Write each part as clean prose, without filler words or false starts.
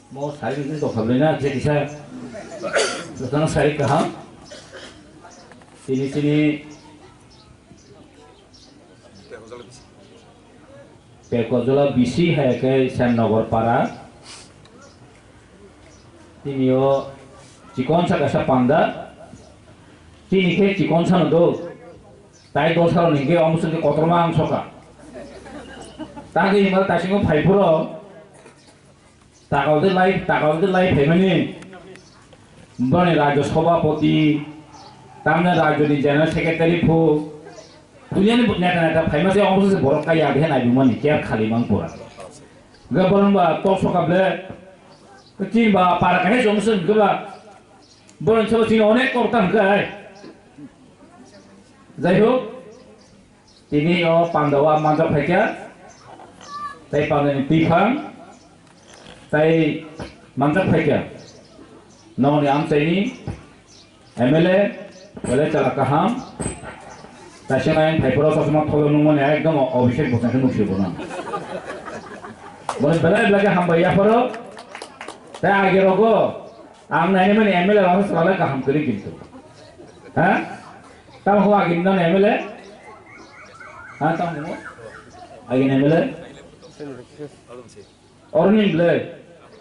mau sari itu kabelnya jadi saya sekarang sari kaham sini Pekojola bisi hai ke Samnogor Para tinio cikon sa kasa panda tini ke cikon sa no tai dosaro ninge omusun ke kotorma angsoka তাকে ইমাল তাসিংও ফাইফুর টাকাউতে লাই ফেমানি বনে রাজ্য সভাপতি তামনে রাজ্যনি general secretary ফু তুলিয়ানি নেতা নেতা ফাইমাসে অবশ্যই বড় কাই আগে নাইবুমানি কেয়ার খালি মাংপুরা গবরন বা তসকাবলে চিন বা পারা কাহে জমসন গবা বরন সব চিন অনেক করতাম গায় যাই হোক তিনি ও পান্ডবা মানজা ফাইকা তাই পাবেন বিফাং তাই মানজাক ফাইকা নমনি আমচাইনি এমএলএ বলে চালা কাহাম তাই সেনাইন ফাইফোরা সসমা থলো নুমনে একদম অভিষেক বসাকে নুসিব না বলে বেলায় বেলাকে হামবাইয়া ফরো তাই আগে রগো আম নাইনে মানে এমএলএ রাহ সালা কাহাম করি কিন্তু হ্যাঁ তাও হওয়া কিন্তু এমএলএ হ্যাঁ তাও আগে MLA Orangin beli,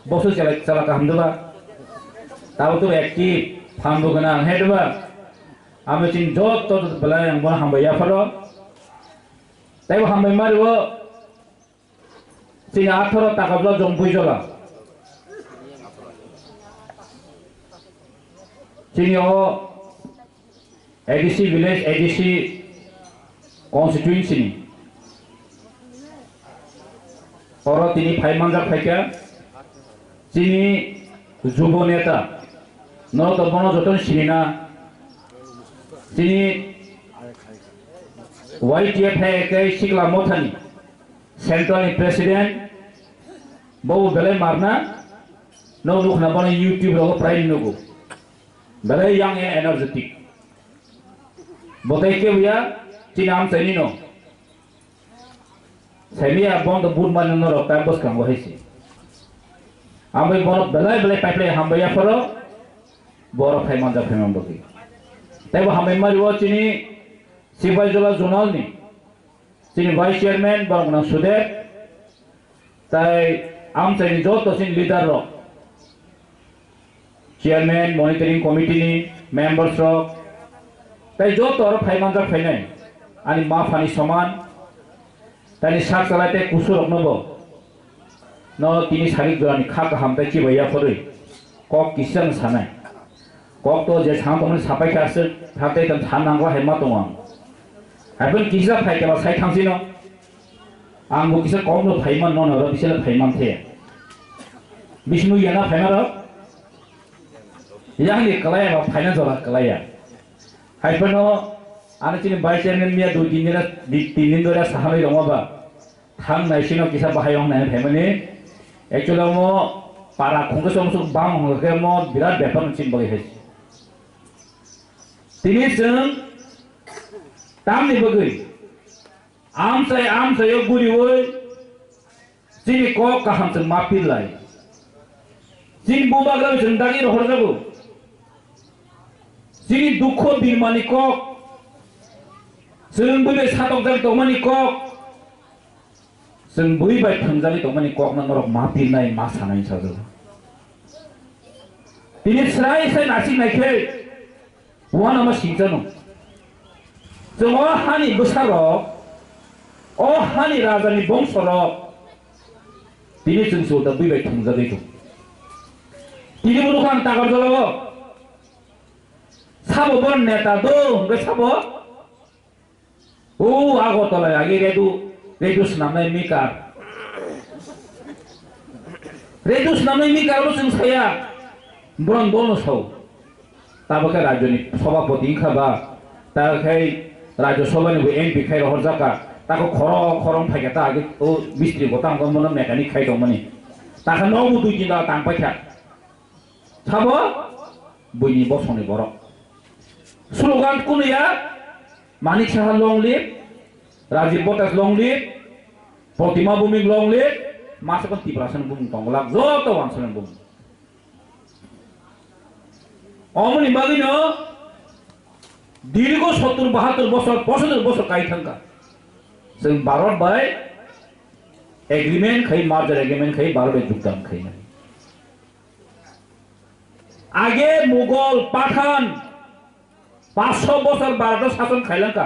bosnya salah kaham doa. Tahu tu aktif, faham bukan head doa. Ame cing jod tu beli yang mana hamba ya faro. Tapi hamba mari wo, cing athoro takabla jompuy jola. Cing yo ADC village, ADC constituency ni. और तिनी फाइमानजा फाइका चिनी जुब नेता न तो बनो जतन सिना चिनी YTF है के सिकला मोथानी सेंट्रल प्रेसिडेंट बहु बेले मारना न लुखना बनो यूट्यूब रो प्राइम नुगो बेले यंग एनर्जेटिक बताई के भैया चिनी आम सैनी नो Saya abang tu buat mana noro pembos kamu hesi. Ambil borok belai pipeline hambai ya faro, borok hai manja pemang bagi. Tapi hambai mari wo cini Sibai Jola Zonal ni, cini Vice Chairman borok na sudet, tapi am cini jod tu cini leader ro, Chairman Monitoring Committee ni members ro, tapi jod tu orang hai manja pemang, ani maaf ani saman. Tadi sak salate kusur oknobo, no tini sarik jualan khak hampai cibaya fori, kok kisang sana, kok tu je sang temen sampai kasih hati dan tanang wah hemat tuang, apun kisah pakai kalau saya tangsi no, anggu kisah kau no payman no noro bisa payman the, Vishnu yana payman ro, yang ni kelaya apa payman zola kelaya, apun no Anak cini Vice Chairman dia 2-3 दिन दो सहारे रंगवा थांग नाइसिनो किसा बाहायong नाय फेमनी actually मो पारा खुंगे समसु बांग होगे मो बिराद बेफार चिन बगे है तिनी जों तामनि बगै आम साय गुरि वै चिनि को काहाम जों माफि लाय चिन बुबाग्रा जों दागि रहर जागो चिनि दुख बिरमानि को जों बै सातक जानि दमानि कक जों बै बाय थंजानि दमानि कक नरक मा बिरनाय मा सानाय साजो दिनै स्राय साय नासि नायखे वाना मा सिंजानो जों अ हानि बोसार अ हानि राजानि बंसर दिनै जों सदा बै बाय थंजानि दं दिनै मुलुगान तागार जलाव साबो बन नेता दं गे साबो Oh, aku tahu lah, lagi redus namanya Mikar. Redus namanya Mikar lu sing saya, bukan bonus tau. Tapi kan raja ni, sobat poti kaba, tapi kan raja sobat ni MP kaya rohor jaka, tapi korong pakai tak, oh mistri gotang kan mana mekanik kaya dong mani. Tak kan nunggu tu jinda tanpa kaya. Sabo, bunyi bos ni borok. Slogan kuno ya. Manik Shah long live, Rajiv Botas long live, Protima Buming long live, masukkan tiprasan bung tonglak joto wangsalan bung omoni bagino দীর্ঘ 70-72 বছর 75 বছর কাই থাকা जों Bharat by agreement खाई merger agreement खाई भारत जुगदान खाई नहीं आगे मुगल पाठान 500 বছর भारत शासन खाईलंका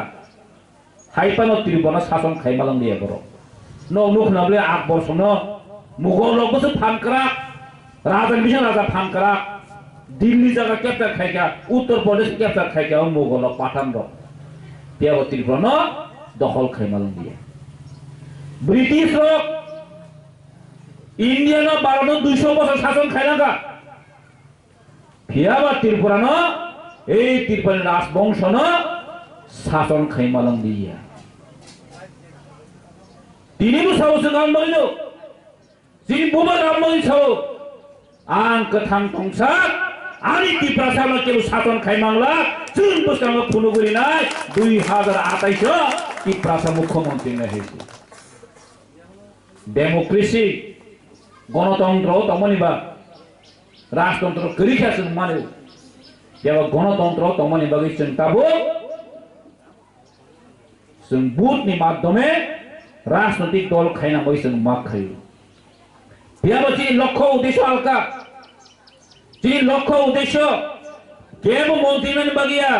हाइपानो त्रिभुवन शासन खाईमालं दिया करो नो नुख नबले আকবর सनो मुगल लोगों से फानकरा राजा मिशन राजा फानकरा दिल्ली जगह कैप्चर खाइका उत्तर प्रदेश कैप्चर खाइका मुगल पाठान रो त्या त्रिभुवन दखल खाईमालं दिया ब्रिटिश लोग इंडिया ना भारत 200 বছর शासन खाईलंका फियाबा त्रिपुरा ना त्रिपुरा राजवंश ना शासन खाईमालं दिया तीन बुसाव जों बलिनो जिन बुबा गामनि साव आं कथां तंसा आनि त्रिपुरा केबो शासन खाईमांला जों बोसोराव फुनुगुरिनाय 2028 त्रिपुरा मुख्यमंत्री ने हेसि डेमोक्रेसी गणतंत्र तमनिबा राजतंत्र करिखासो माने जेबा गणतंत्र तमनि बागै चिंताबो जों बुथनि माध्यमे राजनैतिक दल खाइना बैसों माग खायो बेयावि लक्ष्य उद्देश्य आलका जी लक्ष्य उद्देश्य केबो मंत्रीनि बागिया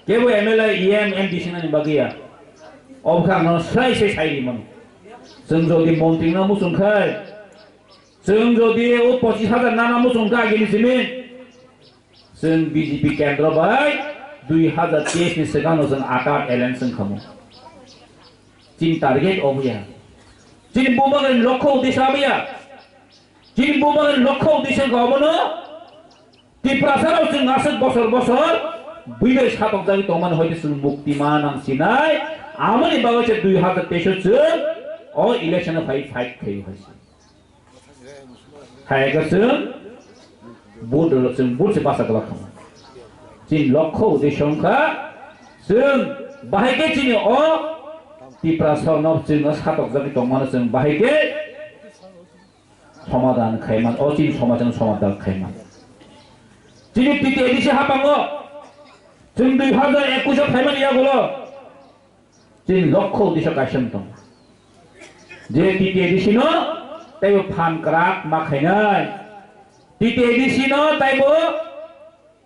केबो एमएलए ईएम एमडीसी नि बागिया अबखा न साइ साइरिमोन जों जदि मंत्रीनो मुसुंखाय जों जदि 25,000 नाना मुसुंखा गिलिसिमिन जों बीजेपी केंद्र बाय 2023 नि सिगाङाव जों आकार इलेक्शन खामो जिन टार्गेट अबया जिन बुबागन लक्ष्य उद्देश्य अबया जिन बुबागन लक्ष्य उद्देश्य गावनो त्रिपुरासाराव जों आसत बছর बছर बिदै सातक जागि तमान हयतो जों मुक्तिमान आंसिनाय आमनि बागैसे 2023 जों अ इलेक्शन फाइट खायो हयसे हायगा जों बुथ से बासा गला खामो जिन लक्ष्य उद्देश्यखा जों बाहायके जिनि अ त्रिपुरा सरनाव जों सातक जागि तमान जों बाहायके समाधान खायमान अचिन समाजन समाधान खायमान जिनि टिटिएडिसि हाबाङो जों 2021 खायमान यागुलो जिन लक्ष्य उद्देश्य गायसोम दं जे टिटिएडिसि न ताइबो फानक्राक माखायनाय टिटिएडिसि न ताइबो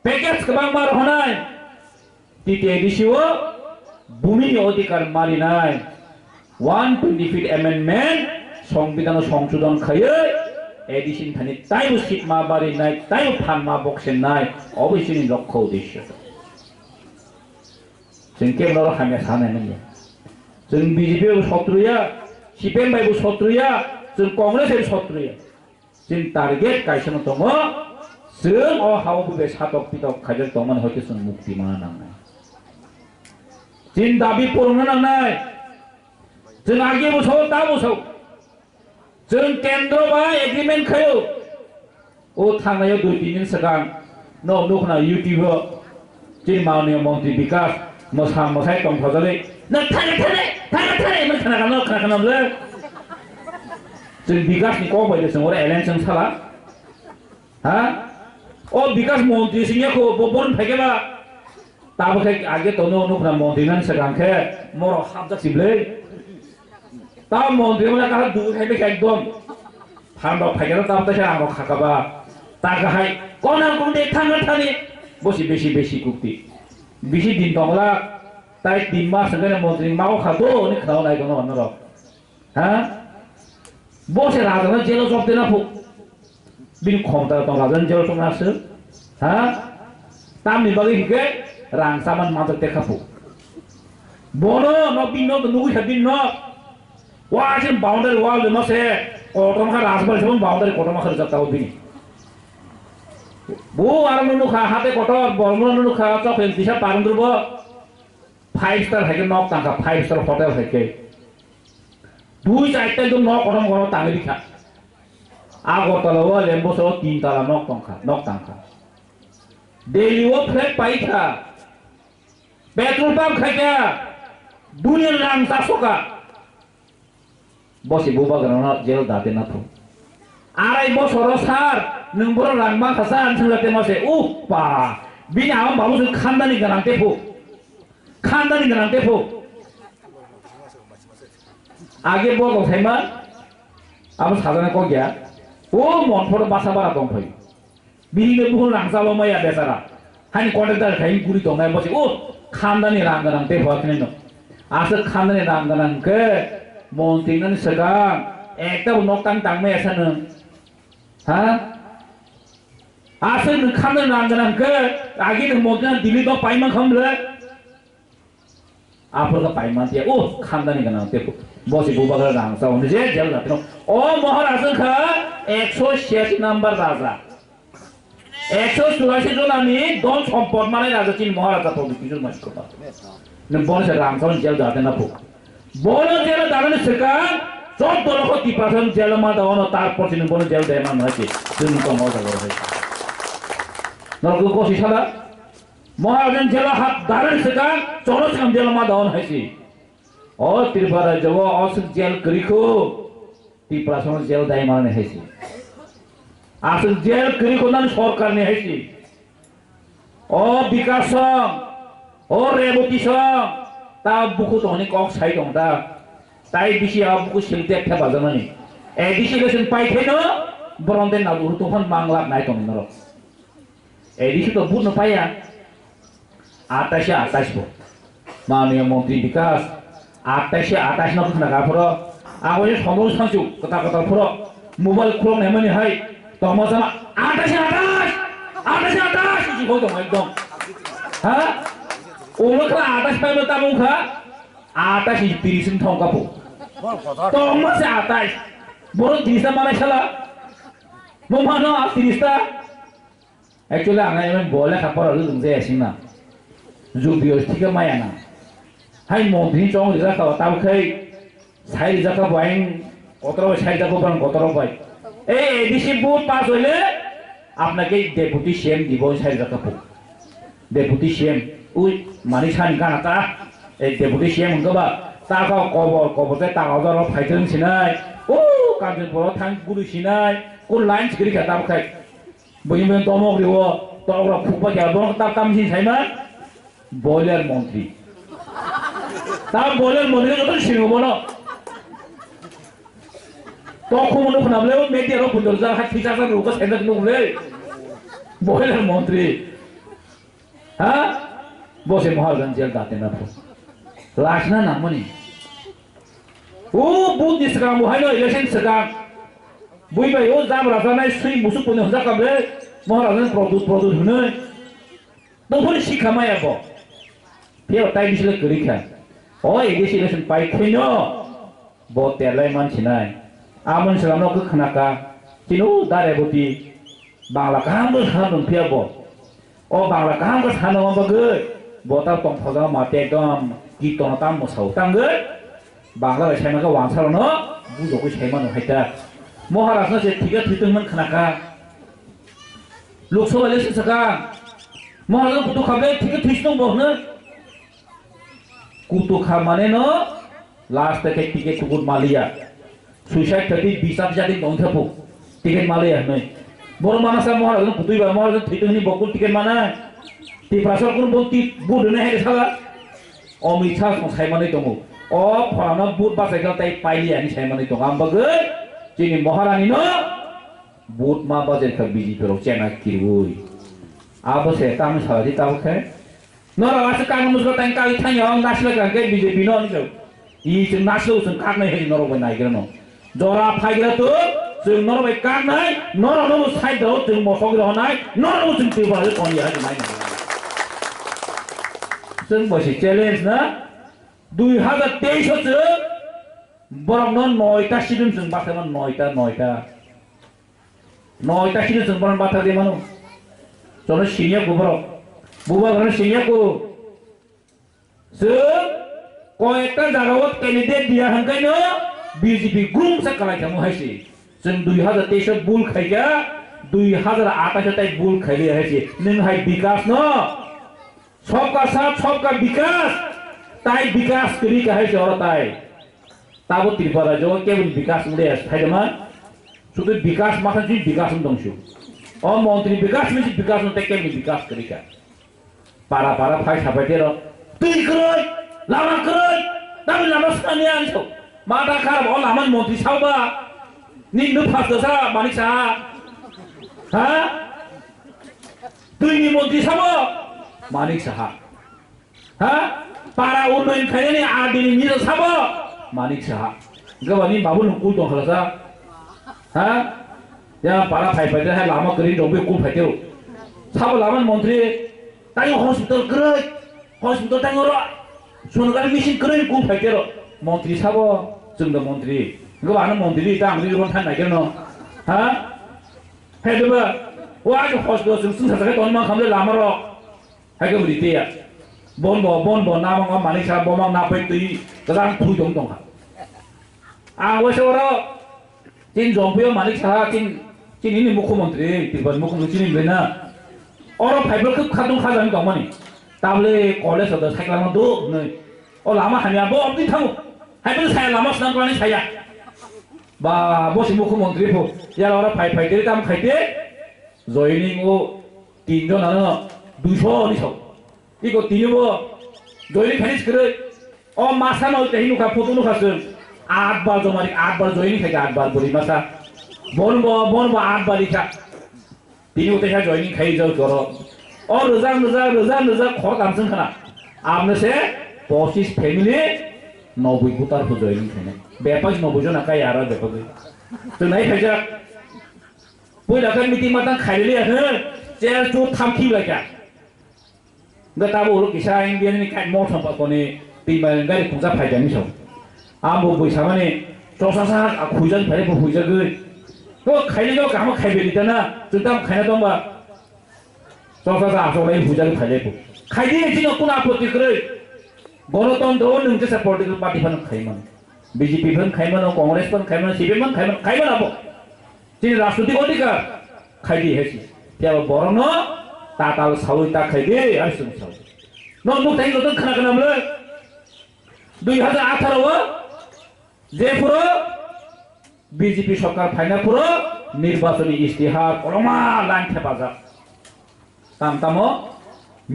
पैकेज गोबां मार होनाय टिटिएडिसिओ भूमि अधिकार मानिनाय 120 फीट अमेंडमेंट संविधान संशोधन खायो एडिशन थानि ताइबो सिटमा बारिनाय ताइबो फानमा बक्सेनाय अबैसिनि लक्ष्य उद्देश्य जों केवल हामे सानाय नङा जों बीजेपी शत्रुया सीपीएम बायबो शत्रुया जों कांग्रेस शत्रुया जों टार्गेट गायसनो दङ जों अ हावबो बे सातक पितक खायजों दंमोन हयतो जों मुक्ति मोना नांनाय जिन दाबि पूर्ण नांनाय जों आगे बोसौ दा बोसौ जों केंद्र बा एग्रीमेंट खायो ओ थांनायाव 2-3 दिन सिगां नुखना यूट्यूब जिन माननीय मंत्री विकास मोसाय दंफाजालै न थाने मन खोनाखानामलै जों विकासनि कौ बायदि जों अरे इलेक्शन साला हा ओ विकास मंत्री सिंहखौ बबन फाइकेबा ताबोखाय आगे तो नुखना मंत्री नान सिगांखे मर हाबजासिबलै ता मंत्री मोना का दुखाय बे एकदम फानबा फाइकेरा ताबदासे आंखौ खाखाबा तागाहाय कोना गुंदे थांगाथानि बसि बेसि कुक्ति बिसि दिन दंला ताइ 3 मास संगे मंत्री माव खातो नि खाव नाय दङ भन्न र हा बसे राजानो जेल जब देना फु बिनि खमता दं राजानो जेल संनासो हा तामनि बागै हिके रांसामान मात्र देखाफु बनो न बिनो नुगु छबिन न वासिन बाउंड्री वाल मसे कोटमा राजबाल सब बाउंड्री कोटमा खर जाता हो बिनि बो आरम नुखा हाते कोटर बर्मन नुखा चफेन दिशा पारंद्रब 5 स्टार हाके नक तांका 5 स्टार होटल हाके 2-4 टा जो नक कोटम गनो तांगे दिखा आगरतला व लेम्बोसो 3 ताला नक तांका दिल्ली वो फ्लैट पाइथा पेट्रोल पंप खाइका दुनिया रां सासोका বসে বুবা গানা জেল দাতে না ফু আড়াই বছর স্যার নों বড় রাংবা খাসা আনসুলাতে মাসে উপ্পা বিনি আম বাবু খানদানি গানা তেফু খানদানি গানা তেফু আগে বড় কথাইমা আম সাজানা ক গিয়া ও মনফর বাসা বাড়া দং ফै বিনি বহু রাংসালো মাইয়া বেচারা হানি কন্ট্রাক্টর খাই গুড়ি দंनाय বসে ও খানদানি রাং গানা তেফু কিনে ন আসে খানদানি রাং গানা কে মন্ত্রীনানি সগাं একটা নকটাং টাংমে এসানো হ্যাঁ আসে নों খানদানি রাং গানা কে আগে নों মন্ত্রীনা দিল্লি দ পাইমান খামলে आपरका पाइमान दिया ओ खानदानी गाना तेको बसे बुबा गाना रांसा होने जे जेल जाते नो ओ महाराज का 186 नंबर राजा 184 জনানি দল সম্পদ মানে রাজা চিন মহারাজা তো কিছু মাস কথা ने বনে রাংসা জেল যাতে না পো বনে জেল দাঁড়ানো শেখা 14 লক্ষ 30% জেল মা দাওনো তারপর চিন বনে জেল দেয় মান হয়েছে তুমি তো মজা করে হয়েছে নরক কোশি সাদা মহারাজন জেলা হাত দাঁড়ানো শেখা 14 জেল মা দাওন হয়েছে ও ত্রিপুরা যাব অসুখ জেল করিখো 30% জেল দেয় মানে হয়েছে আসল জেল করিখো না সরকার নিয়ে হয়েছে ও বিকাশ ও রেবতী তা বুকু তো অনেক অক সাইড দা তাই বেশি বুকু শিলতে একটা বাজানানি এডিশন পাইখেন বরন্দের না বুকু তখন বাংলা নাই তো নর এডিশন তো বুঝ না পাইয়া 28 মাননীয় মন্ত্রী বিকাশ 28 নক না গাফর আগে সমল সাঁচু কথা কথা ফর মোবাইল খুলং নেমনি হাই তমসা 28 কি হতো একদম হ্যাঁ ওমখা 28 পাইবে তা মুখা 28 30 ঠংকাপো তমসা 28 বড় 30 মানে খেলা মোমানো 30 টা एक्चुअली आंगा एमन बोले खापर जों जायासिन ना जुबियो थिका मायाना हाय मंत्री चों रिजा खाव ताबखै साइ रिजा खा बाइन कतरो साइ जाखो बान कतरो बाय ए एडिसि बुट पास হইলে আপনাকে ডেপুটি সিএম দিব সাই জায়গা পো ডেপুটি সিএম ওই মানি সান কানাটা এই ডেপুটি সিএম গবা তাকা কবতে তাগাজর ফাইজন সিনাই ও কাজে বড় থাং গুরু সিনাই কোন লাইন সিগরি খাতা খাই বইমেন তমক রিও তগরা ফুপা কে বড় তা কামসি সাইমা বয়লার মন্ত্রী তা বয়লার মন্ত্রী যত সিংহ বড় তখন মনে খনাবলেও মেডিয়ারও পুন্দর যা হাত ঠিকাসা রোগ সেন্টার নুলে বয়লার মন্ত্রী হ্যাঁ বসে মহারাজ জেল দাতে না লাশ না নামনি ও বুদ দিসকা মহাইনো ইলেকশন সকা বুইবাই ও জাম রাজানাই সুই মুসু পনে হজা কাবলে মহারাজ প্রদুত হনে তখন শিক্ষা মায়াব ফেও তাই বিসলে করিখা ও এদেশ ইলেকশন পাই খইনো ব তেলাই মানছি নাই আমন সালামनो खोनाका किनु दारेबती बांला गाहामबो सानदों फियाब ओ बांला गाहामबो सानो बगै बता तंफगा माते एकदम कीर्तन ताम मोसाव तांगै बांला साइमाखौ वानसारनो बुजोखौ साइमानो हायता महाराजनो जे थिगा थैदोंमोन खोनाका लोकसभा इलेक्शन सका महाराज कुतु खाबले थिगा थैसनो बहनो कुतु खा माने न लास्ट तक टिकेट कुकुर मालिया सुइसाइड थर्टी बिसाब जाति दंथापो टिकेट माले हमें बड़ मानसा महाराज कुतुइबा महाराज थैदोंनि बकुल टिकेट माना ति प्रासर कोन बंति बुदने हे साला अमित शाह साइमानै दङ अ फलाना बुद बासायखौ ताइ पाइलियानि साइमानै दङ आमबागै जोंनि महारानी न बुद मा बाजेरखौ बिजिफोराव चेना किरुइ आबसे ताम सादि तावखे नरा आसे कांग मुसको तांका इथायाव नासला गांगे बीजेपी न निजौ इ जों नासलो जों कागनाय हे नरबाय नायग्रानो जरा फाइग्रा तो जों नरबाय कागनाय नरनो साइडआव जों मसग्रा होनाय नरनो जों तिबाले कोनिया नाय जों बसे चैलेंज ना 2023 जो बरमनो 9टा सिजन जों बाथामोन 9टा सिजन जों बरम बाथा दे मानो जनो सिनिया गुबर बुबा घर सिनिया को जों कयेकटा जागाव कैंडिडेट दिया हंगायनो बीजेपी ग्रुम से कलायथा मुहायसि जों 2023 बुल खायगा 2028 ताइ बुल खायले हायसि नों हाय विकास न सबका साथ सबका विकास ताई विकास करी कहे से और ताई তাবো ত্রিপুরা জগৎ কেবল বিকাশ উড়ে থাইদমান শুধু বিকাশ মাথা যদি বিকাশ দংশু ও মন্ত্রী বিকাশ মিছি বিকাশ নতে কেমনি বিকাশ করিকা পাড়া পাড়া ফাই সাপাইতে র তুই করই লামা করই দামি লামা সানি আনছো মাথা খারাপ ও লামান মন্ত্রী সাওবা নিন্দু ফাসদসা মানিক সাহা হ্যাঁ তুই নি মন্ত্রী সাবো মানিক সাহা হ্যাঁ পাড়া উন্নয়ন খাইনি আদিনি নিজ সাবো মানিক সাহা গবানি বাবু নুকুল দं খালাসা হ্যাঁ ya para phai phai hai lama kering dong be ku phai teu sab laman mantri tai hospital kroi hospital tai ngoro sungar machine kroi ku phai teu mantri sabo jung da mantri gobana mantri ta angri ron than nai no ha hai de ba wa ju hospital sung sung sa ka ton ma kham le lama ro hai ke mri te ya bon bo na ma mani sa bo ma na pai tui dang phu dong dong ha a wa so ro tin jongpyo manik saha tin ini মুখ্যমন্ত্রী তিরুপতি মুখ্যমন্ত্রী চিনি বেনা or fibre খুব খাদুং খাজানি দংমানি তাবলে college হদ cycle মতো नै ও লামা হানিয়া ব অবদি থামু হাইবার সায়া লামা স্নান করানি সায়া বা বসি মুখ্যমন্ত্রী ফো ইয়ার অর ফাই তে দাম খাইতে জয়নিং ও তিনজন আনো 200 নি সব ইকো তিনবো জয়নিং খানিস করে ও মাসা নল তেহিনু কা ফটো নু খাসন 8 বার জমারি 8 বার জয়নিং খাইতে 8 বার বলি মাসা বনবো 8 বার ইকা তিনি উতে হা জয়নিং খাই যাও করো ও রোজা খর কামসন খানা আপনে সে 25 ফ্যামিলি 90 কুতার তো জয়নিং খানে বেপাস 90 জন আকাই আর বেপাস তো নাই খাইজা পয়লা কান মিটিং মাতা খাইলি আছে চেয়ার চু থামকি লাগা গতাবো কিসা ইন্ডিয়ানি কাই মো সম্পর্কনি তিনবার গাড়ি পুজা ফাইজানি সব আমবো বৈসামানে চসাসা খুইজান ফাইলে খুইজাগৈ তো খাইলে কাম খাইবেলিতা না তুতাম খাইনা দংবা চসাসা আসলে খুইজাগ ফাইলে খাইদি দিন কোন আপত্তি করে গণতন্ত্র নংতে সা পলিটিক্যাল পার্টি ফান খাইমান বিজেপি ফান খাইমান কংগ্রেস ফান খাইমান সিপিএম ফান খাইমান আবো তিনি রাজনৈতিক অধিকার খাইদি হেসি তেও বরন তাতাল সাউই তা খাইদে আর সুন সাউ নমু তাই নতুন খানা খানামলে 2018 যে পুরো বিজেপি সরকার ফাইনা পুরো নির্বাচনী ইস্তিহার কলমা লাইন খেপাজা তামতামো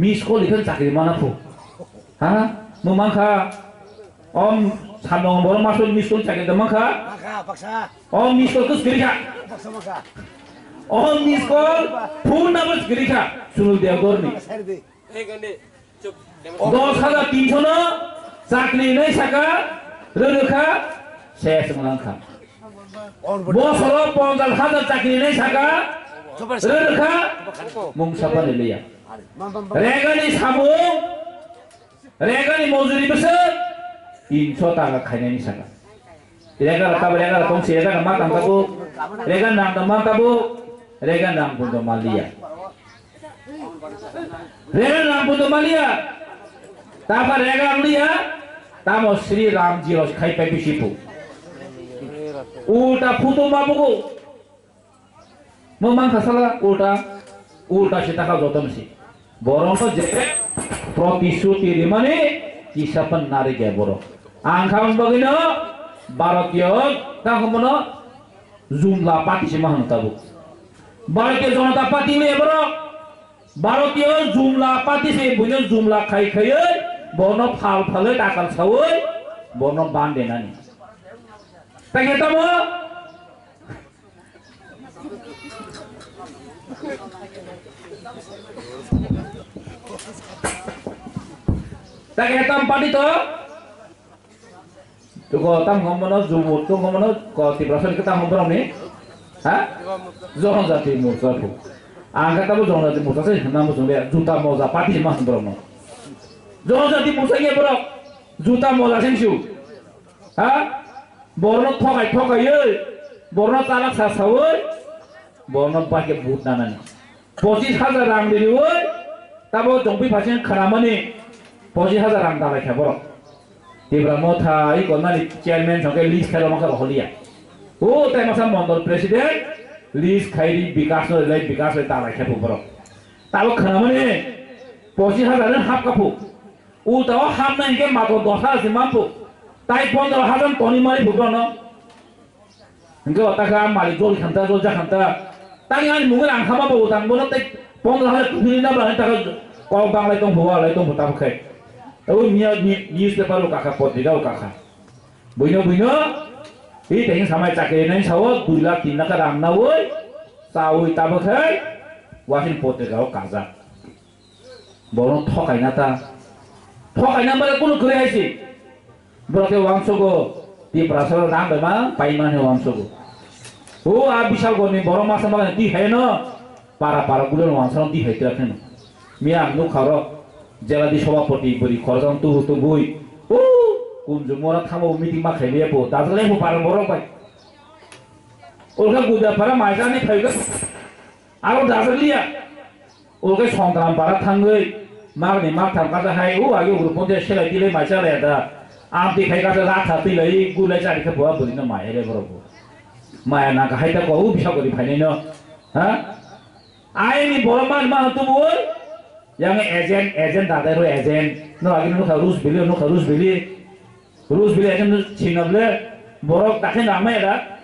মিস কল লিখন চাকরি মানাফু হ্যাঁ মুমাংখা অম সানং বড় মাসল মিস কল চাকরি দমাখা অম মিস কল কুস গরিখা অম মিস কল ফুল নাবস গরিখা সুনুল দেওগরনি 10,300 না চাকরি নাই সাকা রুরুখা শেষ মলাংখা বছর 50,000 চাকরি নাই সাকা রুরুখা মুংসাপা নিলিয়া রেগানি সামুং রেগানি মজুরি বছর 300 টাকা খাইনানি সাকা রেগা কংসি রেগা মা কামতাবু রেগা নাম দমা তাবু রেগা নাম বুndo মালিয়া রেগা নাম বুndo মালিয়া তারপর রেগা লিয়া তামো শ্রী রাম জি রস খাই পাই বিশিপু উল্টা ফুটো বাবুগো মমান খাসালা উল্টা সে টাকা যতনসি বরং যে প্রতিশ্রুতি মানে কিসাপন নারী গে বড় আংখাম বগিন ভারতীয় তাকমন জুমলা পার্টি সে মাহনতাবু ভারতীয় জনতা পার্টি মে বড় ভারতীয় জুমলা পার্টি সে বুঝ জুমলা খাই বর্ণ ফালে টাকাল সাউই বর্ণ বান্ধে নানি তাই হেতামো তাই হেতাম পার্টি তো tam homono jumu to homono ko ti prasan kita homono ni ha zohon jati mursa pu angka tabu zohon jati mursa se namu jule juta moza pati ma homono zohon jati mursa ye bro juta moza sengsiu ha borno thokai ye borno talak sa sawoi borno bake but nanani 25,000 rang diri woi tabo jongpi phasen kharamani 25,000 rang dalai kha bro Tibra motha ikon mani chairman sangke list khai maka holia o tai masa mondol president list khairi bikas no lai bikas ta lai khapu bro tabo khana mane 25,000 hap kapu u taw hap na inke mato 10,000 mampu তাই 15,000 Tony মারি ভুটানো Engkau otaknya mali jol khanta jol jakhanta, tadi kan mungkin angka apa utang, mungkin tak 15,000 pilih nama, tak kau bang lagi tong bawa lagi tong buta pakai, tapi newspaper lu kakak potrika lu kakak, bunyo, ini tengin sama cakap ini sawo 2 lakh 3 lakh ram nawoi, sawo itu pakai, wasin potrika lu kakak, borong thokai nata mereka pun kerja sih, berarti uang suku di perasaan ram memang paiman uang suku. Oh, abisal goni borong masa makan di heno para gulen uang suku di hektar kan. Miang nu karo jala di sawapoti beri korang tu bui. Oh, kunjung orang tamu meeting mak heli apa? Dasar leh para borong pai. Orang guda para macam ni kaya kan? Aku dasar lihat. Orang songkram para tanggai. Mak ni mak tham kata hai. Oh, ayo urupun dia selai dilai macam ni ada. Amti kaya kata rata tilai gulai cari ke buah beri nama ayah berapa. Maya nak hai tak kau bisa kau dipanen no, ha? Ayah ni borman mah tu buat, yang agent ada tu agent, no lagi no harus beli agent tu Cina beli, borok tak kena ramai ada,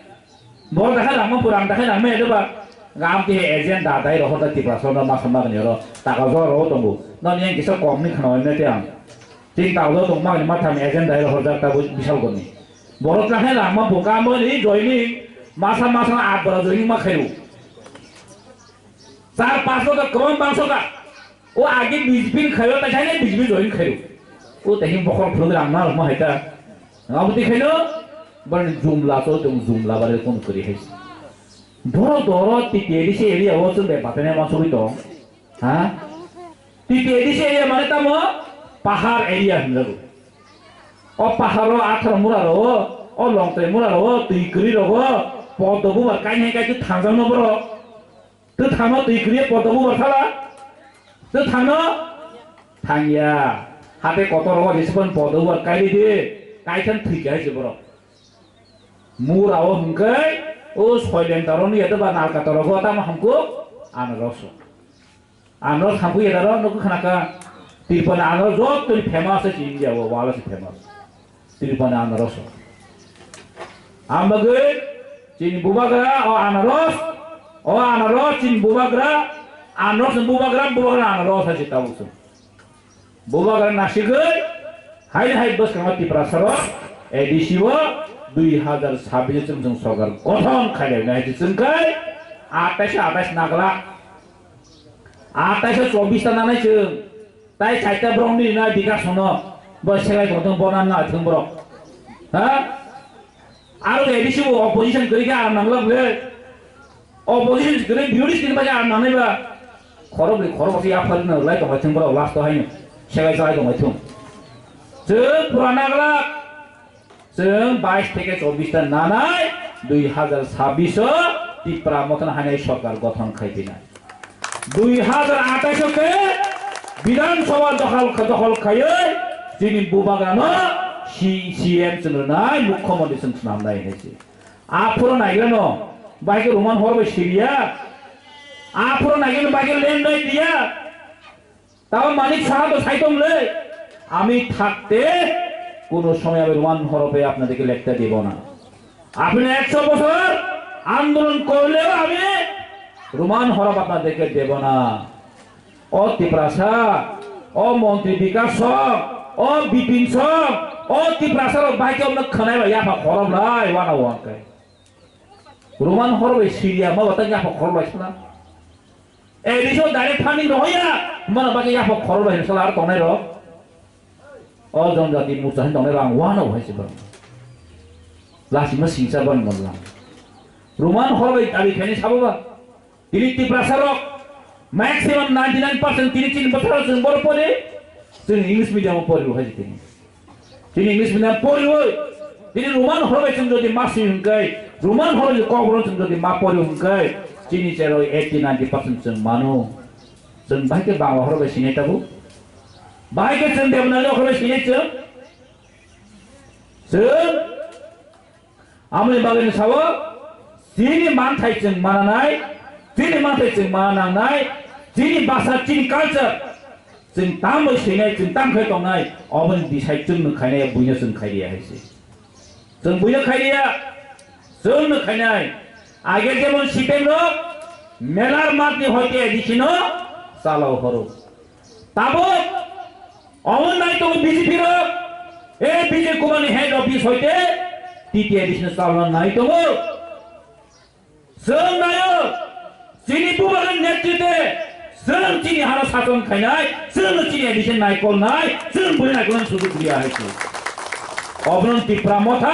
borok tak kena ramai purang tak kena ramai ada bah, ngam ti agent ada itu orang tu tiba soalnya macam mana ni orang, tak kau jual orang tu bu, no ni yang kisah kom ni kena ini tiang, jadi tahu tu mak ni macam agent ada orang tu bisa kau ni, borok tak kena ramai bukan mau ni joining. Masa-masa apa tu ini mak kelu. Sar pasok tak kawan pasok tak. Oh agi bijpin kelu tak cahaya bijpin join kelu. Oh tehim pokok program mana rumah itu. Ngamu ti kelu, ber jumlah tu jumlah baru pun kiri hai. Doro ti di sini area awak tu bepatnya masuk itu. Ha? Ti di sini area mana tamu? Pahar area hendak. Oh pahar lo atar murah lo. Oh long teh murah lo. Ti kiri lo. Podobu berkainya kayak itu tanggal nomor, itu tanggal tu ikut podobu bersalah, itu tangya, hati kotor orang disebut podobu berkait itu, kaitan tiga aja bro, murah mungkin, soilen taruh ni itu banal kata orang kata mah hamku, anaros hamku ya taruh, nuku kenapa, tirupan anaros jauh tu famous sih India, wala sih famous, tirupan anaros, ambagai Cini bubagra, cini bubagra, anaros aja tahu tu. Bubagra nasigai, hai bos kamati prasaro, edisi 2026 jeng sogar kothon kaya naik jengkai, atas nagla, atas 24 tanah jeng, tai caita brong ni naik dikas sono, bos selai kothon bonan naik jeng brok, ha? Aru edisi opposition kerja aram nangla boleh, opposition kerja biuris kerja macam aram nangla ba, korok sih apa ni nangla itu macam berapa last tu hari ni, selai itu macam, jeng purana nangla, jeng 22 থেকে 24 টা নানাই 2026 ti pramotan hanai সরকার গঠন খাইতে না 2028 কে বিধানসভা দখল খাইয়ে যিনি বুবাগানো CM cenderungai mukhomantri cenderungai naik hese. Apuro naikano, baik rumah horbe Syria. Apuro naikano baik land naik dia. Tahu manik sahaja saitom le. Ami thakte, kono সময় আমি রোমান হরপে আপনাদেরকে লিখতে দেব না। আপনি 100 বছর আন্দোলন করলেও আমি রোমান হরপ আপনাদেরকে দেব না। ও ত্রিপ্রাসা, ও মন্ত্রী বিকাশ, ও বিপিন সব, ও ত্রিপ্রাসার বাইকে আমরা খানাই ভাই আপা হরপ লাই ওয়ানা ওয়ানকে। রোমান হরপে সিরিয়া মা বাতা আপা হরপ বাইছনা। এই দিশো ডাইরেক্ট ফান্ডিং নহয়া মানে বাকি আপা হরপ বাইছলা আর তনাই র। ও জনজাতি মুসাহিন তনাই রাং ওয়ানা হইছে বল। লাসিমা সিংসা বন মল্লা। রোমান হরপে আবি খানি সাববা। তিনি ত্রিপ্রাসার maximum 99% তিনি 3 বছর जों बर পড়ে जों इंग्लिश মিডিয়ামে পড়িব হয় তিনি इंग्लिश মিডিয়াম পড়িব তিনি রোমান হরবে जों যদি মাসি হংকাই রোমান হরবে কবরন जों যদি মা পড়িব হংকাই তিনি যেরো 80-90% जों মানো जों বাইকে বাংলা হরবে সিনেটাবু বাইকে जों দেবনালে হরবে সিনেছো जों আমি বাগেন সাব যিনি মানথাই जों মানানাই Jadi mata jeng mana nai, jadi bahasa jadi culture, jeng tamu sini jeng tam kai tong nai, orang di saya jeng kai nai punya jeng kai dia hesi. जों बयनो खायलिया जोंनो खायनाय आगे जेमन सिपेम रक मेलार मार्टनि हयते एडिशनो चालाव हरो ताबो अमन नाय तो बीजेपी रक ए बीजे कुमारनि हेड ऑफिस हयते टीटी एडिशन चालाव नाय तो जों नायो चिनी बुबागन नेतृत्वे जों चिनी हारा सासन खायनाय जों चिनी एडिशन नायकल नाय जों बय नायकल सुजुग दिया हायसे अबनन्ति प्रामथा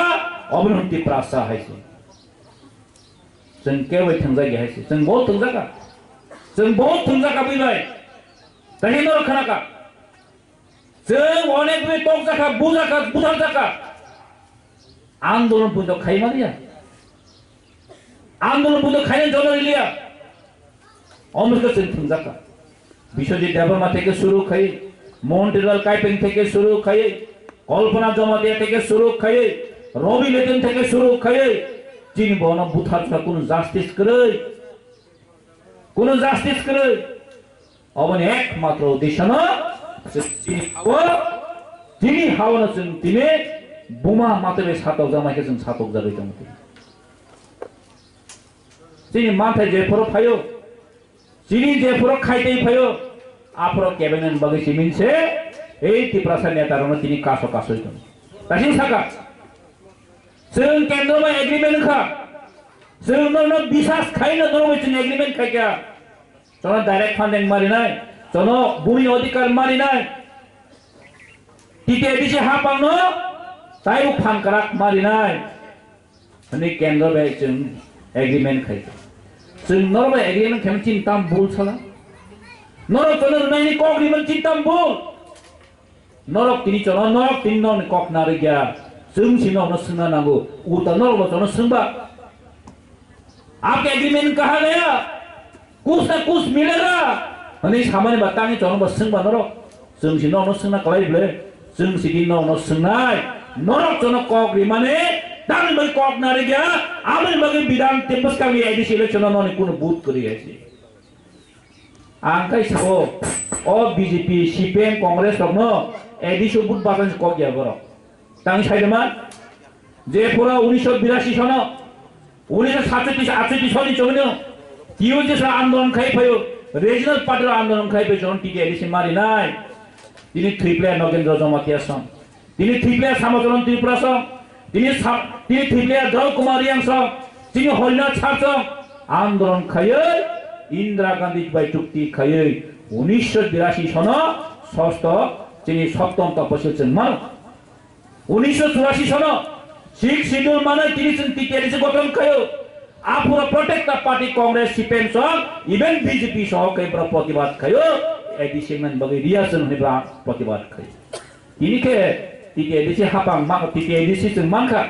अबनन्ति प्रासा हायसे जों केवल थंजागे हायसे जों बहुत थंजागा बैबाय तहिनो खनाका जों अनेक बे टक जाका बुजाका बुथार जाका आंदोलन बुंद खायमारिया आंदोलन बुंद खायन जलरिलिया अमृत जों थंजाका बिश्वजित देवबर्मा থেকে শুরু খাই মন্টিলাল কাইপিং থেকে শুরু খাই কল্পনা জমাতিয়া থেকে শুরু খাই রবি লেটেন থেকে শুরু খাই চিনি বন বুথারছা কোন জাস্টিস করে অবনে একমাত্র উদ্দেশ্য না চিনি হাওনা जों দিনে বোমা মাতবে সাতক জামাইকে जों সাতক যাবে জমতে চিনি মাথায় যে ফরক ফায়ো চিনি যে ফরক খাইতেই ফায়ো আফরো ক্যাবিনেট বাগে সিমিনছে এই ত্রিপুরা নেতারनो তিনি কাছো হইতন তাসিং সাকা जों केन्द्रमा एग्रीमेंट खा जों न बिसास खाइनो दरबाय जों एग्रीमेंट खाइया जों डाइरेक्ट फंडिंग मारिनाय जों भूमि अधिकार मारिनाय टीटीएडीसी हापांनो तायु फानकाराक मारिनाय अनि केन्द्र बाय जों एग्रीमेंट खाइयो जों नरबाय एग्रीमेंट खेम चिंताम बुल छला नरक जों नायनि कग्रीमेंट चिंताम बुल नरक तिनि चन नरक तिनि न कक नारिया जों सिनावनो सोंना नांगौ उल्टा नरक जों सोंबा आप एग्रीमेंट कहा गया कुछ ना कुछ मिलेगा अनि सामान्य बातानि चन सोंबा नरक जों सिनावनो सोंना कलाइब्ले जों सिनावनो सोंनाय नरक जों कग्री माने दान बल कक नारिया आमल बगे विधान तेमस्कांगि एडिसी इलेक्शन ननि कोनो बुथ करि आछि आंखाय साबो ओ बीजेपी सीपीएम कांग्रेस रनो एडिसी बुथ बासन कक गया बर तांग साइडमान जे पुरा 1982 सन 1967 सनि चोनो टीओजे आंदोलन खाइफायो रिजनल पार्टी आंदोलन खाइफायो जन टीटी एडिसी मारिनाय तिनी थ्रिप्ले नगेन्द्र जमातिया सं तिनी थ्रिप्ले सामचरण त्रिपुरा सं तिनी थ्रिप्ले दल कुमारियां सं तिनी हरिनाथ छाप आंदोलन खायो इंदिरा गांधी बाय चुक्ति खायो 1982 सन षष्ठ तिनी सप्तम तपस्या मान 1984 सन सिक्स शिड्यूल माने तिनी टीटीएडीसी गठन खायो आफुरा प्रोटेक्ट पार्टी कांग्रेस सीपीएम सं इवन बीजेपी सह केब्र प्रतिबाद खायो एडिसी मन बगे रियासन होनेब्रा प्रतिबाद खायो तिनीके टीटीएडीसी हापां मा टीटीएडीसी जों मानखा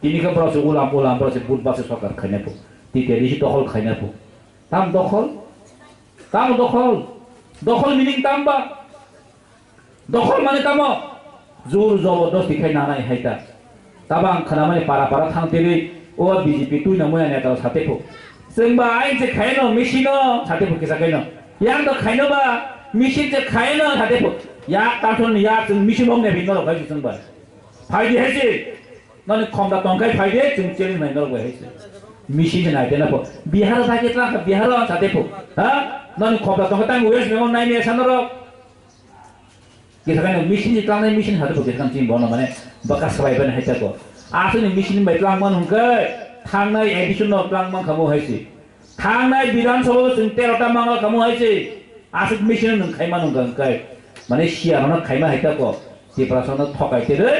तिनीके ब्रस उलाम ब्रस बुधबासे सरकार खायनापो टीटीएडीसी दखल खायनापो ताम दखल मिनिं तामबा दखल माने तामो जोर जबरदस्ती खायनानाय हायता ताबां खानामाने पारा थांतेरै ओ बीजेपी तुइना मोया नेता साथेफो जोंबा आइनसे खायनो मेसिनो साथेफो केसा खायनो यां तो खायनोबा मेसिन से खायनो साथेफो या ताथन या जों मेसिन हमने बिनो रखाय जोंबा फायदे हेसे ननि खमदा तंखाय फायदे जों चेलिं नाय नरगय हेसे मेसिन नायतेनाफो बिहार जाकेत्रा बिहार साथेफो हा ननि खमदा तंखाय तां वेस्ट बेंगल नायने सानरो केसा खायनो मेसिन जितांनाय मेसिन साथेफो केसा चिं बनो माने बकास बायबन हायताको आसनि मेसिन बायख्लांमोन हुंखै थांनाय एडिशन क्लांमोन खामो हायसि थांनाय विधानसभा जों 13टा मांगा खामो हायसि आसि मेसिन नों खायमा नंगै माने सियारनो खायमा हायताको जेप्रासनो थकायतेरै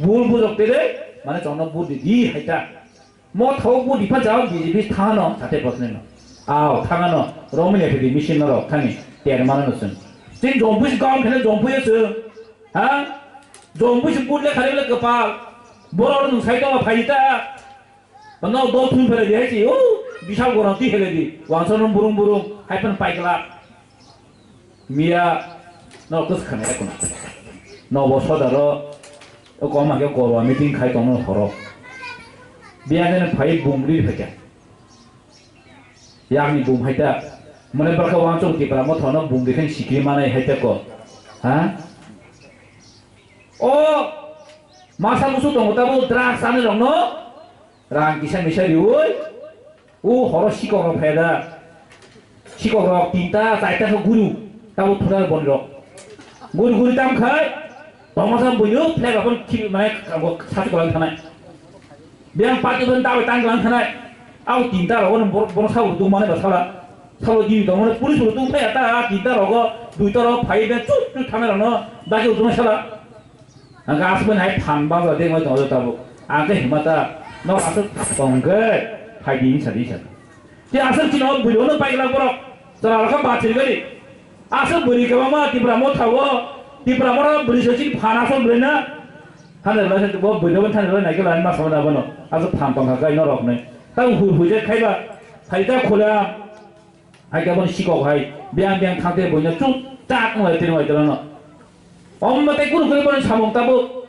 बुल बुजकतेरै माने जनो बुदि दि हायता म थाव बुदि फा जाव बीजेपी थानो साथे प्रश्न आव थाङानो रमिने फेदि मेसिन र थाङि तेर माननो जों जों जम्पुस गाम खेले जम्पुयसो हा जम्पुस बुदले खालिले कपाल बर'नो नों साइडआव फायता बनाव दो थुन फेरे दिहायसि ओ बिशाल गरंती हेलेदि वांसन बुरुं हायपन पाइगला मिया नकस खाने कोना नव सदर ओ कमाके गरवा मिटिं खाय तनो हरो बियाने फाइ बुंग्रि फैया यागनि बुं हायता मने बरखा वांचो तिपरा म थनो बुंग्रिखेन सिक्रि माने हायता को हा ओ masa musuh dong tabu drag sana dong no rang kisah misal diuy horos sikok rok peda sikok rok tinta saita ke guru tabu thunar bonrok guru tam khai dong masa bunyu plek apun kiri mana kamu satu kolang tanai biang pati pun tahu tanggalan tanai au tinta rok bon sawu tu mana basala sawu di dong mana pulis tu plek ata tinta rok duita rok pai ben cut kamera no bagi tu masalah angka aspen hai pambang ada yang mau tahu angka himata no asal panggai hai di sini saja dia asal cina beli ono pai lagu rok setelah kan baca kali asal beli ke mama di Brahmo tahu di Brahmo beli sesuatu panas beli na hanya lah satu bawa beli pun hanya naik ke lain mas sama apa no asal pambang kagai no rok ne tahu hujat kai ba hai dah kola hai kapan sikok hai biang khante punya cut tak mulai terima no 엄마 때꾸는 그래버린 사먹다보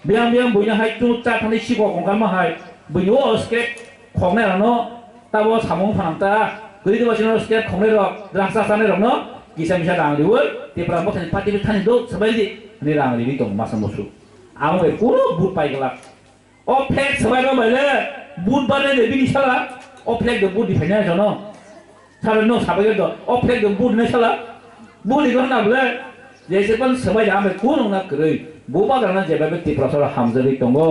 미안 뭐냐 하이 쭉 짝한데 시고 공감만 하이 뭐요 어스케 공내라노 따보 사먹 파남다 그리도 마시는 어스케 공내로 락사산에로 너 기사미사 랑리월 대프라 못하는 파티를 타는도 서발지 네 랑리리 동 마사 모수 아무에 꾸로 못 빠이글라 플렉 서발가 말래 못 빠네 내비니 살아 플렉도 못 디페냐 저너 사는 너 사바게도 플렉도 못 내살아 못 이거나 그래 जैसे पन समय जहाँ में कौन होना करे Boba करना जब में तिप्रासर हमजरी तंगो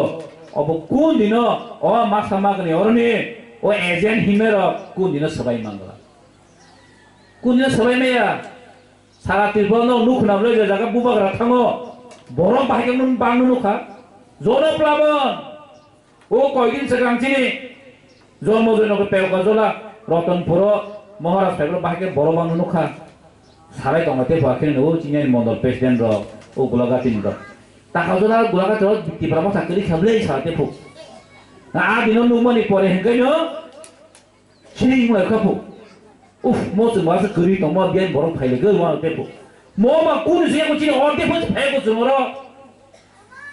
अब कौन दिनो मासा मागने और ने एजेंट हिमेरो कौन दिनो सबाई मांगला कौन दिनो सबाई में या सारा तिप्रानो नुख नामले जगह बोबा करा थांगो बोरों बाहर के नुन बांग नुखा जोनो प्लाबन कोई दिन से कांचिनी जोर मोजनो के पेव कजोला रतनपुरो महाराज पेव बाहर के बोरों बांग नुखा 사람이 동아태 보아키는 오 진년이 뭔들 베스덴로 오 굴라가틴도 딱하고나 굴라가서 디프라모 사건이 겹레이 사태 폭 아디는 누머니 포레 행거요 신이물 카포 우프 모스 마스 그리 동마 비엔 보러 파이레 그 와는 대포 뭐마 꾸는 수야고 지금 어디 퍼지 파이고 주노로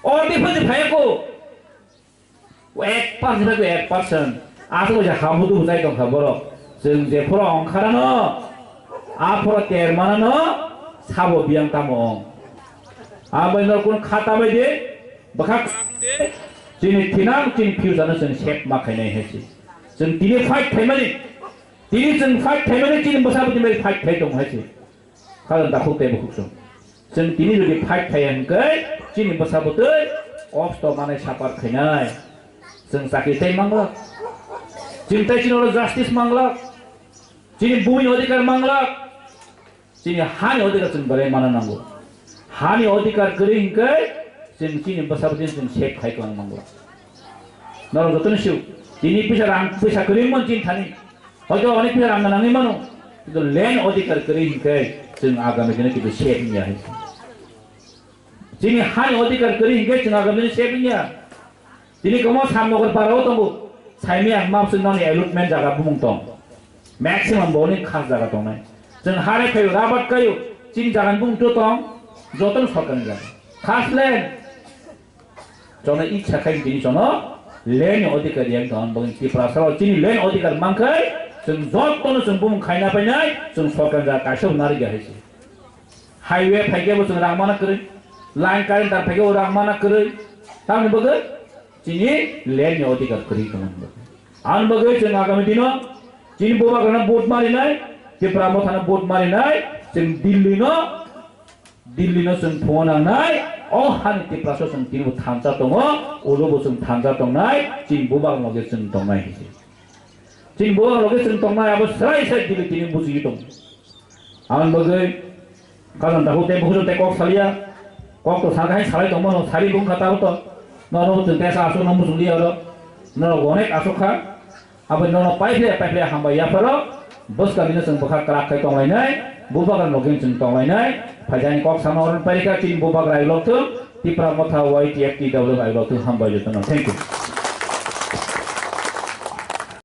어디 퍼지 파이고 왜 빠지라고 왜 빠선 아서고 자 하무도 무사이 동 가버러 정제 포로 엉카라노 앞으로 때만은 사보 비양 따모 아버지는 그런 카타베 bakak jini tinang jini piusana sen shek makai hesi sen tini fight family tini sen fight family jini bersama jini fight dong hesi kalau tak hook tebo hook sen tini jadi fight yang ke jini bersama tu obsto mana siapa kenai sen sakit mangla cinta jini orang justice mangla jini bumi odikar mangla jini hani odikar sen berai mana nanggo hani odikar kering ke jini bersama jini shek kai kang mangla 너는 어떤 시우 이니 피샤 그림만 진타니 어저 어디 피샤 안 나는 이만은 그 랜 어디까지 그리니까 지금 아가면 저는 그 쉐빙이야 지금 한 어디까지 그리니까 지금 아가면 쉐빙이야 지금 그뭐 삼목을 바라보던 거 삶이 마음속 너는 엘루트맨 자가 부몽동 맥시멈 모닝 칸 자가 동네 지금 하래 페요 라바트 가요 지금 자간 붕토동 저던 석가는 자 카슬렌 저는 이 착한 지니 저는 len odikar yang tuan bagi tiprasal cini len odikar mangkai sung zot tono sung bum kaina panai sung sokan ja kasau nari gahai highway phage bo sung ramana kare line kain tar phage ramana kare tam bagai cini len odikar kari kaman an bagai sung agami dino cini boba kana boat mari nai tipramo thana boat mari nai sung dilli no sung phone nai oh han tipraso sung tinu thamja tongo olobo sung thamja tongnai jin bobang loge sung tongnai jin bobang loge sung tongnai abo sai sai dili tinu buji tong an bagai kalan tahu te bujo te kok salia kok to sagai salai tongmo sari bung kata to no tun te sa aso no musung dia ro no gonek aso kha abo no paifle hamba ya paro bos kami no sung bakha krak kai tonglai nai bobang loge sung tonglai nai Pajang kok sama orang perika tim bobak rai loktu tipra motha white yak ti dawlo rai loktu hamba jotno thank you